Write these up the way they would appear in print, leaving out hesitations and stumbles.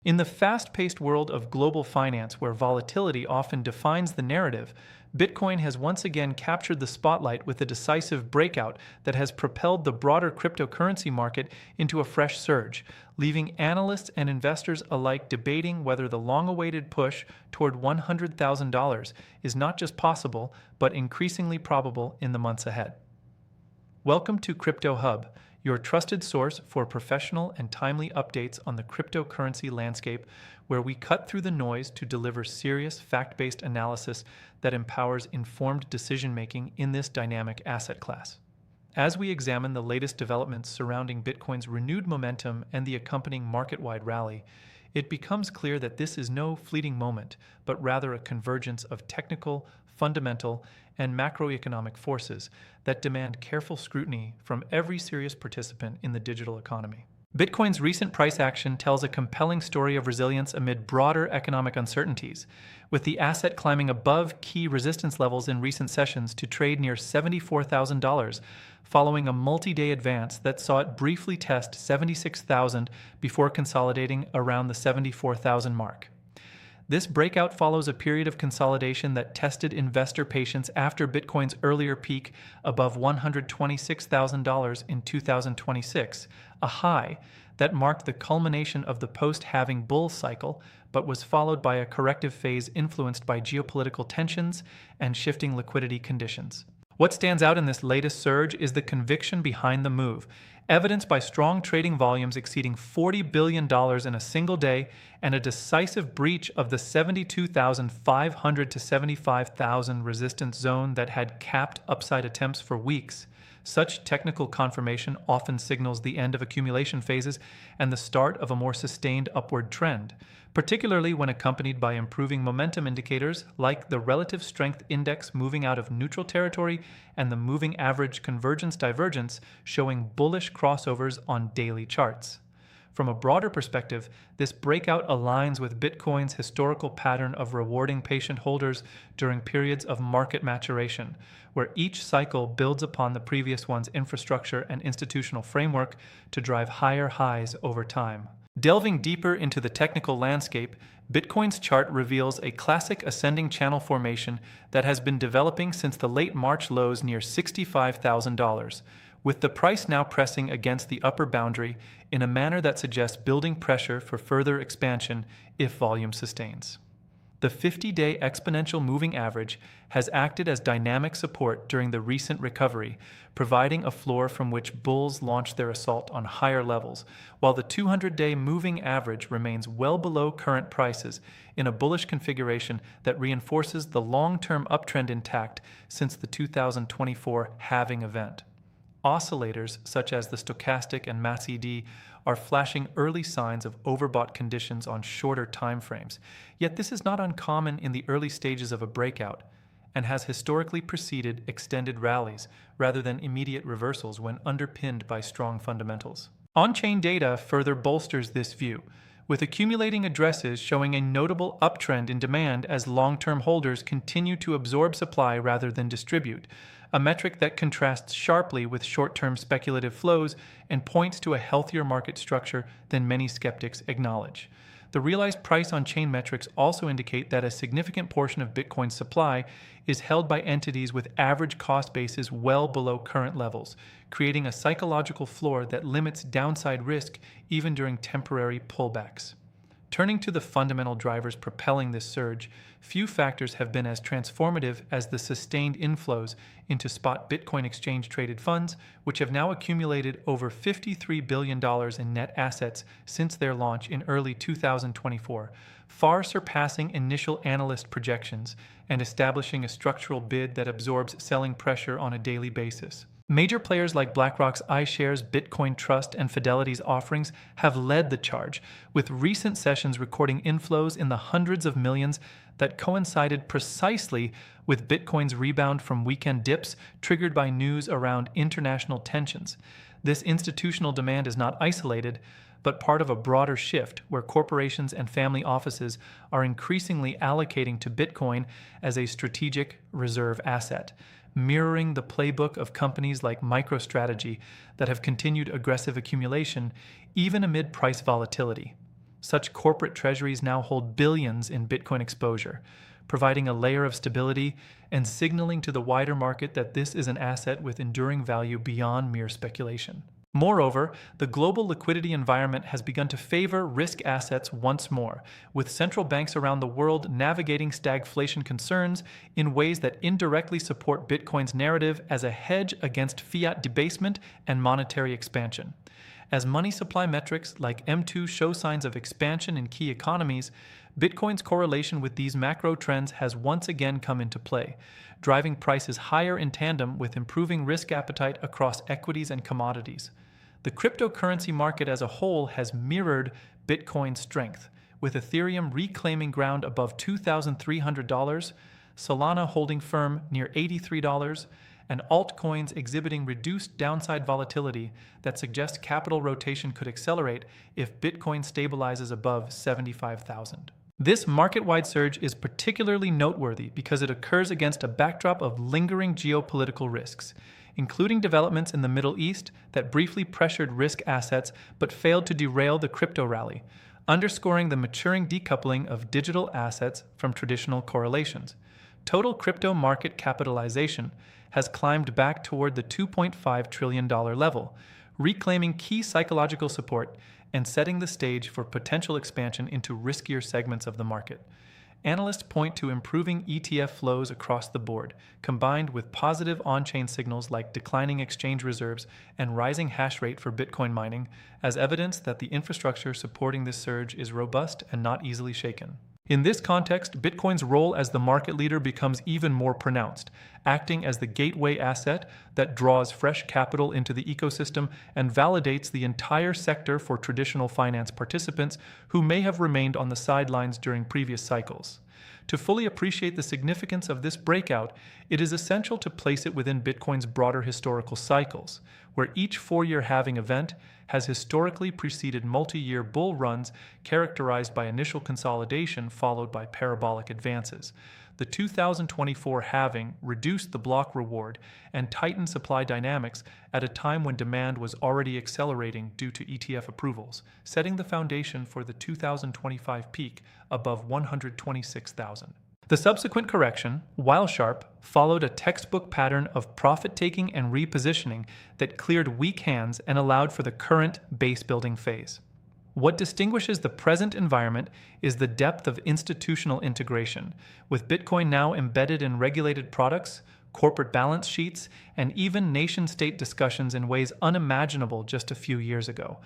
In the fast-paced world of global finance where volatility often defines the narrative, Bitcoin has once again captured the spotlight with a decisive breakout that has propelled the broader cryptocurrency market into a fresh surge, leaving analysts and investors alike debating whether the long-awaited push toward $100,000 is not just possible, but increasingly probable in the months ahead. Welcome to Crypto Hub, your trusted source for professional and timely updates on the cryptocurrency landscape, where we cut through the noise to deliver serious, fact-based analysis that empowers informed decision-making in this dynamic asset class. As we examine the latest developments surrounding Bitcoin's renewed momentum and the accompanying market-wide rally, it becomes clear that this is no fleeting moment, but rather a convergence of technical, fundamental, and macroeconomic forces that demand careful scrutiny from every serious participant in the digital economy. Bitcoin's recent price action tells a compelling story of resilience amid broader economic uncertainties, with the asset climbing above key resistance levels in recent sessions to trade near $74,000, following a multi-day advance that saw it briefly test $76,000 before consolidating around the $74,000 mark. This breakout follows a period of consolidation that tested investor patience after Bitcoin's earlier peak above $126,000 in 2026, a high that marked the culmination of the post-halving bull cycle, but was followed by a corrective phase influenced by geopolitical tensions and shifting liquidity conditions. What stands out in this latest surge is the conviction behind the move, evidenced by strong trading volumes exceeding $40 billion in a single day and a decisive breach of the 72,500 to 75,000 resistance zone that had capped upside attempts for weeks. Such technical confirmation often signals the end of accumulation phases and the start of a more sustained upward trend, particularly when accompanied by improving momentum indicators like the relative strength index moving out of neutral territory and the moving average convergence divergence showing bullish crossovers on daily charts. From a broader perspective, this breakout aligns with Bitcoin's historical pattern of rewarding patient holders during periods of market maturation, where each cycle builds upon the previous one's infrastructure and institutional framework to drive higher highs over time. Delving deeper into the technical landscape, Bitcoin's chart reveals a classic ascending channel formation that has been developing since the late March lows near $65,000, with the price now pressing against the upper boundary in a manner that suggests building pressure for further expansion if volume sustains. The 50-day exponential moving average has acted as dynamic support during the recent recovery, providing a floor from which bulls launch their assault on higher levels, while the 200-day moving average remains well below current prices in a bullish configuration that reinforces the long-term uptrend intact since the 2024 halving event. Oscillators such as the stochastic and MACD are flashing early signs of overbought conditions on shorter time frames, yet this is not uncommon in the early stages of a breakout and has historically preceded extended rallies rather than immediate reversals when underpinned by strong fundamentals. On-chain data further bolsters this view, with accumulating addresses showing a notable uptrend in demand as long-term holders continue to absorb supply rather than distribute, a metric that contrasts sharply with short-term speculative flows and points to a healthier market structure than many skeptics acknowledge. The realized price on chain metrics also indicate that a significant portion of Bitcoin's supply is held by entities with average cost bases well below current levels, creating a psychological floor that limits downside risk even during temporary pullbacks. Turning to the fundamental drivers propelling this surge, few factors have been as transformative as the sustained inflows into spot Bitcoin exchange-traded funds, which have now accumulated over $53 billion in net assets since their launch in early 2024, far surpassing initial analyst projections and establishing a structural bid that absorbs selling pressure on a daily basis. Major players like BlackRock's iShares, Bitcoin Trust, and Fidelity's offerings have led the charge, with recent sessions recording inflows in the hundreds of millions that coincided precisely with Bitcoin's rebound from weekend dips triggered by news around international tensions. This institutional demand is not isolated, but part of a broader shift where corporations and family offices are increasingly allocating to Bitcoin as a strategic reserve asset, mirroring the playbook of companies like MicroStrategy that have continued aggressive accumulation even amid price volatility. Such corporate treasuries now hold billions in Bitcoin exposure, providing a layer of stability and signaling to the wider market that this is an asset with enduring value beyond mere speculation. Moreover, the global liquidity environment has begun to favor risk assets once more, with central banks around the world navigating stagflation concerns in ways that indirectly support Bitcoin's narrative as a hedge against fiat debasement and monetary expansion. As money supply metrics like M2 show signs of expansion in key economies, Bitcoin's correlation with these macro trends has once again come into play, driving prices higher in tandem with improving risk appetite across equities and commodities. The cryptocurrency market as a whole has mirrored Bitcoin's strength, with Ethereum reclaiming ground above $2,300, Solana holding firm near $83, and altcoins exhibiting reduced downside volatility that suggests capital rotation could accelerate if Bitcoin stabilizes above 75,000. This market-wide surge is particularly noteworthy because it occurs against a backdrop of lingering geopolitical risks, including developments in the Middle East that briefly pressured risk assets but failed to derail the crypto rally, underscoring the maturing decoupling of digital assets from traditional correlations. Total crypto market capitalization has climbed back toward the $2.5 trillion level, reclaiming key psychological support and setting the stage for potential expansion into riskier segments of the market. Analysts point to improving ETF flows across the board, combined with positive on-chain signals like declining exchange reserves and rising hash rate for Bitcoin mining, as evidence that the infrastructure supporting this surge is robust and not easily shaken. In this context, Bitcoin's role as the market leader becomes even more pronounced, acting as the gateway asset that draws fresh capital into the ecosystem and validates the entire sector for traditional finance participants who may have remained on the sidelines during previous cycles. To fully appreciate the significance of this breakout, it is essential to place it within Bitcoin's broader historical cycles, where each four-year halving event has historically preceded multi-year bull runs characterized by initial consolidation followed by parabolic advances. The 2024 halving reduced the block reward and tightened supply dynamics at a time when demand was already accelerating due to ETF approvals, setting the foundation for the 2025 peak above 126,000. The subsequent correction, while sharp, followed a textbook pattern of profit-taking and repositioning that cleared weak hands and allowed for the current base-building phase. What distinguishes the present environment is the depth of institutional integration, with Bitcoin now embedded in regulated products, corporate balance sheets, and even nation-state discussions in ways unimaginable just a few years ago.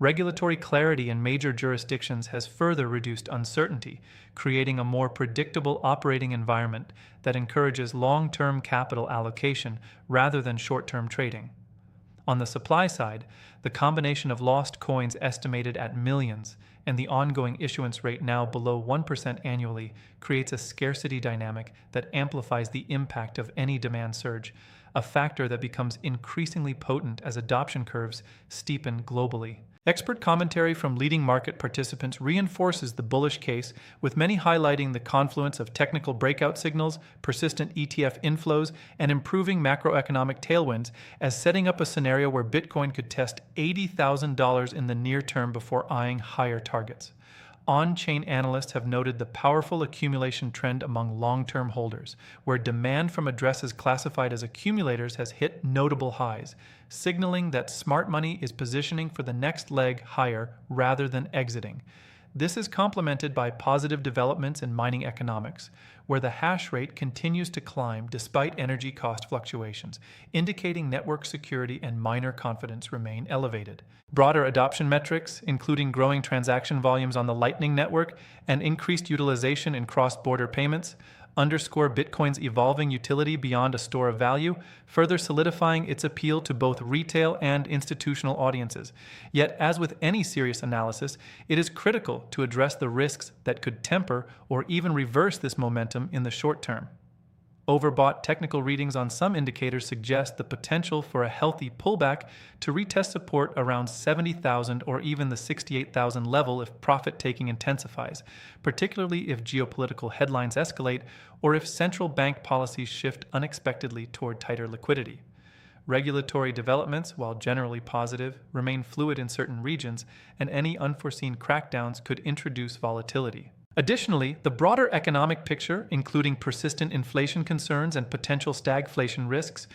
Regulatory clarity in major jurisdictions has further reduced uncertainty, creating a more predictable operating environment that encourages long-term capital allocation rather than short-term trading. On the supply side, the combination of lost coins estimated at millions and the ongoing issuance rate now below 1% annually creates a scarcity dynamic that amplifies the impact of any demand surge, a factor that becomes increasingly potent as adoption curves steepen globally. Expert commentary from leading market participants reinforces the bullish case, with many highlighting the confluence of technical breakout signals, persistent ETF inflows, and improving macroeconomic tailwinds as setting up a scenario where Bitcoin could test $80,000 in the near term before eyeing higher targets. On-chain analysts have noted the powerful accumulation trend among long-term holders, where demand from addresses classified as accumulators has hit notable highs, signaling that smart money is positioning for the next leg higher rather than exiting. This is complemented by positive developments in mining economics, where the hash rate continues to climb despite energy cost fluctuations, indicating network security and miner confidence remain elevated. Broader adoption metrics, including growing transaction volumes on the Lightning Network and increased utilization in cross-border payments, underscore Bitcoin's evolving utility beyond a store of value, further solidifying its appeal to both retail and institutional audiences. Yet, as with any serious analysis, it is critical to address the risks that could temper or even reverse this momentum in the short term. Overbought technical readings on some indicators suggest the potential for a healthy pullback to retest support around 70,000 or even the 68,000 level if profit-taking intensifies, particularly if geopolitical headlines escalate or if central bank policies shift unexpectedly toward tighter liquidity. Regulatory developments, while generally positive, remain fluid in certain regions, and any unforeseen crackdowns could introduce volatility. Additionally, the broader economic picture, including persistent inflation concerns and potential stagflation risks,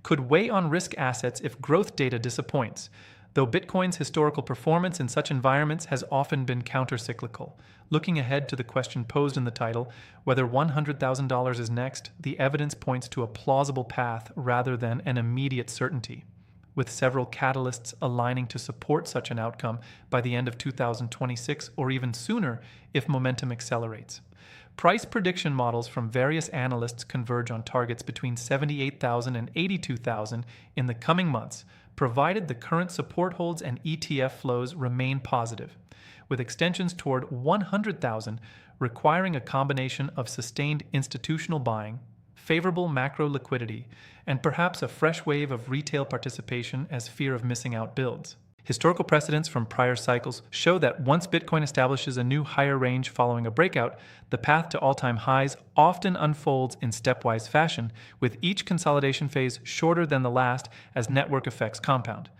could weigh on risk assets if growth data disappoints, though Bitcoin's historical performance in such environments has often been countercyclical. Looking ahead to the question posed in the title, whether $100,000 is next, the evidence points to a plausible path rather than an immediate certainty, with several catalysts aligning to support such an outcome by the end of 2026 or even sooner if momentum accelerates. Price prediction models from various analysts converge on targets between 78,000 and 82,000 in the coming months, provided the current support holds and ETF flows remain positive, with extensions toward 100,000 requiring a combination of sustained institutional buying, favorable macro liquidity, and perhaps a fresh wave of retail participation as fear of missing out builds. Historical precedents from prior cycles show that once Bitcoin establishes a new higher range following a breakout, the path to all-time highs often unfolds in stepwise fashion, with each consolidation phase shorter than the last as network effects compound.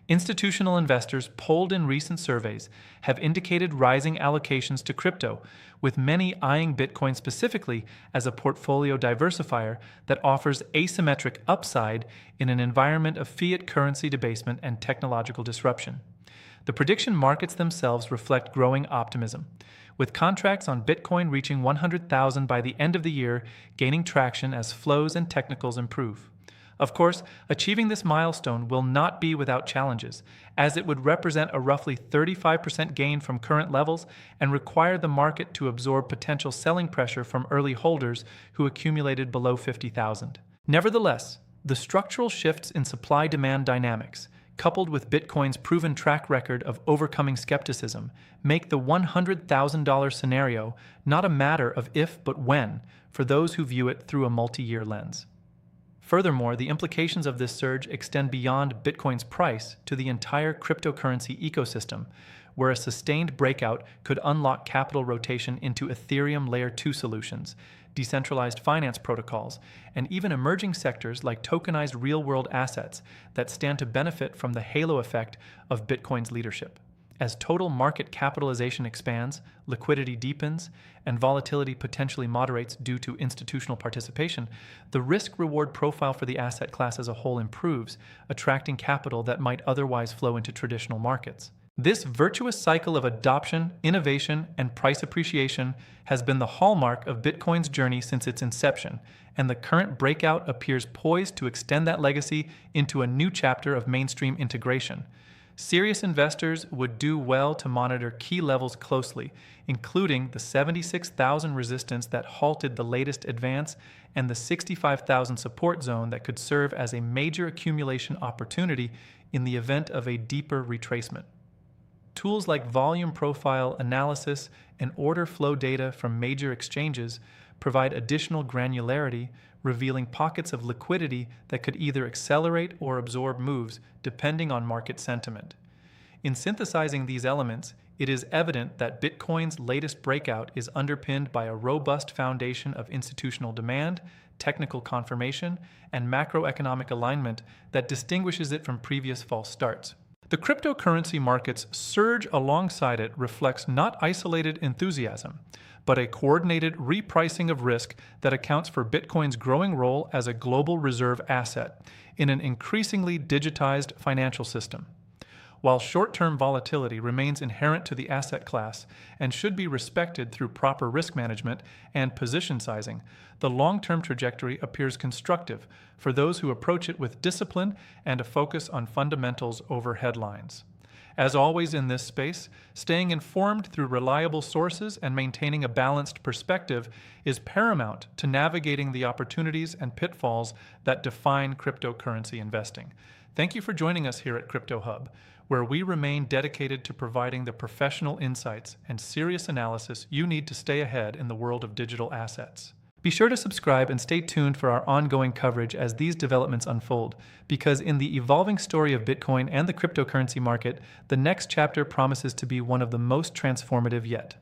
Institutional investors polled in recent surveys have indicated rising allocations to crypto, with many eyeing Bitcoin specifically as a portfolio diversifier that offers asymmetric upside in an environment of fiat currency debasement and technological disruption. The prediction markets themselves reflect growing optimism, with contracts on Bitcoin reaching 100,000 by the end of the year gaining traction as flows and technicals improve. Of course, achieving this milestone will not be without challenges, as it would represent a roughly 35% gain from current levels and require the market to absorb potential selling pressure from early holders who accumulated below 50,000. Nevertheless, the structural shifts in supply-demand dynamics, coupled with Bitcoin's proven track record of overcoming skepticism, make the $100,000 scenario not a matter of if but when for those who view it through a multi-year lens. Furthermore, the implications of this surge extend beyond Bitcoin's price to the entire cryptocurrency ecosystem, where a sustained breakout could unlock capital rotation into Ethereum Layer 2 solutions, decentralized finance protocols, and even emerging sectors like tokenized real-world assets that stand to benefit from the halo effect of Bitcoin's leadership. As total market capitalization expands, liquidity deepens, and volatility potentially moderates due to institutional participation, the risk-reward profile for the asset class as a whole improves, attracting capital that might otherwise flow into traditional markets. This virtuous cycle of adoption, innovation, and price appreciation has been the hallmark of Bitcoin's journey since its inception, and the current breakout appears poised to extend that legacy into a new chapter of mainstream integration. Serious investors would do well to monitor key levels closely, including the 76,000 resistance that halted the latest advance and the 65,000 support zone that could serve as a major accumulation opportunity in the event of a deeper retracement. Tools like volume profile analysis and order flow data from major exchanges provide additional granularity, revealing pockets of liquidity that could either accelerate or absorb moves depending on market sentiment. In synthesizing these elements, it is evident that Bitcoin's latest breakout is underpinned by a robust foundation of institutional demand, technical confirmation, and macroeconomic alignment that distinguishes it from previous false starts. The cryptocurrency market's surge alongside it reflects not isolated enthusiasm, but a coordinated repricing of risk that accounts for Bitcoin's growing role as a global reserve asset in an increasingly digitized financial system. While short-term volatility remains inherent to the asset class and should be respected through proper risk management and position sizing, the long-term trajectory appears constructive for those who approach it with discipline and a focus on fundamentals over headlines. As always in this space, staying informed through reliable sources and maintaining a balanced perspective is paramount to navigating the opportunities and pitfalls that define cryptocurrency investing. Thank you for joining us here at Crypto Hub, where we remain dedicated to providing the professional insights and serious analysis you need to stay ahead in the world of digital assets. Be sure to subscribe and stay tuned for our ongoing coverage as these developments unfold, because in the evolving story of Bitcoin and the cryptocurrency market, the next chapter promises to be one of the most transformative yet.